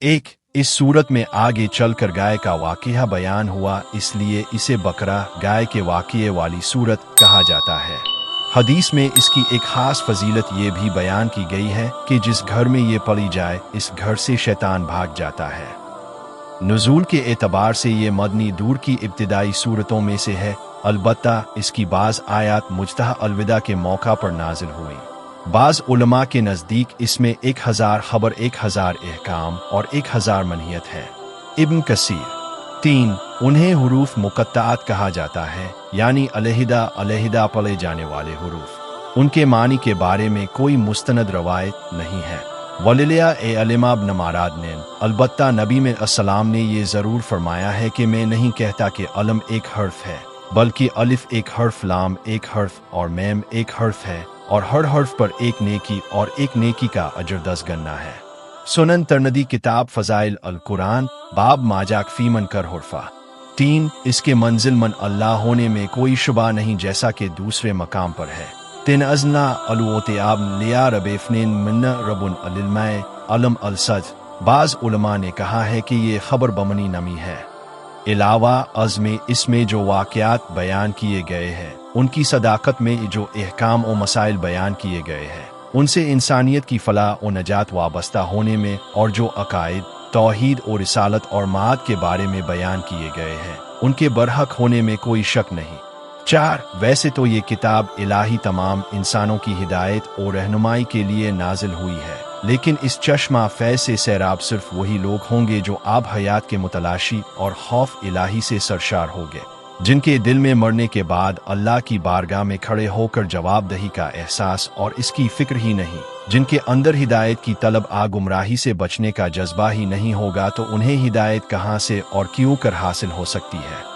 एक, इस सूरत में आगे चलकर गाय का वाक़या बयान हुआ, इसलिए इसे बकरा गाय के वाक़ये वाली सूरत कहा जाता है। हदीस में इसकी एक ख़ास फजीलत ये भी बयान की गई है कि जिस घर में ये पढ़ी जाए इस घर से शैतान भाग जाता है। नुज़ूल के एतबार से ये मदनी दूर की इब्तिदाई सूरतों में से है, अलबत्ता इसकी बाज़ आयात मुज्तह अलविदा के मौका पर नाजिल हुई। बाज़ उलमा के नज़दीक इसमें 1000 खबर, 1000 अहकाम और 1000 मनहियत है। इब्न कसीर। 3, उन्हें हुरूफ मुक़त्ताअत कहा जाता है, यानी अलहिदा अलहिदा पढ़े जाने वाले हुरूफ। उनके मानी के बारे में कोई मुस्तनद रवायत नहीं है। वलिलिया ए अलिमा इब्न माराद ने, अलबत्ता नबी में अस्सलाम ने ये ज़रूर फरमाया है कि मैं नहीं कहता कि अलम एक हर्फ है, बल्कि अलिफ एक हर्फ, लाम एक हर्फ और मैम एक हर्फ है, और हर हर्फ पर एक नेकी और एक नेकी का अजर 10 गन्ना है। सुनन तरनदी किताब फ़ज़ाइल अल कुरान, बाब माजाक फ़ीमन कर हुरफ़ा। 3, इसके मंजिल मन अल्लाह होने में कोई शुबा नहीं, जैसा कि दूसरे मकाम पर है। तिन अज़ना अलुओतियाब लिया रबेफ़नेन मिन्ना रबुन अलिल्माए अलम अलसज। बाज़ उलमा ने कहा है कि ये खबर बमनी नमी है। इलावा अज़्मे इसमें जो वाक़यात बयान किए गए हैं, उनकी सदाकत में जो अहकाम और मसाइल बयान किए गए हैं, उनसे इंसानियत की फ़लाह और नजात वाबस्ता होने में, और जो अकायद, तौहीद और रिसालत और माद के बारे में बयान किए गए हैं, उनके बरहक होने में कोई शक नहीं। 4, वैसे तो ये किताब इलाही तमाम इंसानों की हिदायत और रहनुमाई के लिए नाजिल हुई है, लेकिन इस चश्मा फैज़ से सैराब सिर्फ वही लोग होंगे जो आब हयात के मुतलाशी और खौफ इलाही से सरशार होंगे, जिनके दिल में मरने के बाद अल्लाह की बारगाह में खड़े होकर जवाबदही का एहसास और इसकी फ़िक्र ही नहीं, जिनके अंदर हिदायत की तलब गुमराही से बचने का जज्बा ही नहीं होगा, तो उन्हें हिदायत कहाँ से और क्यों कर हासिल हो सकती है।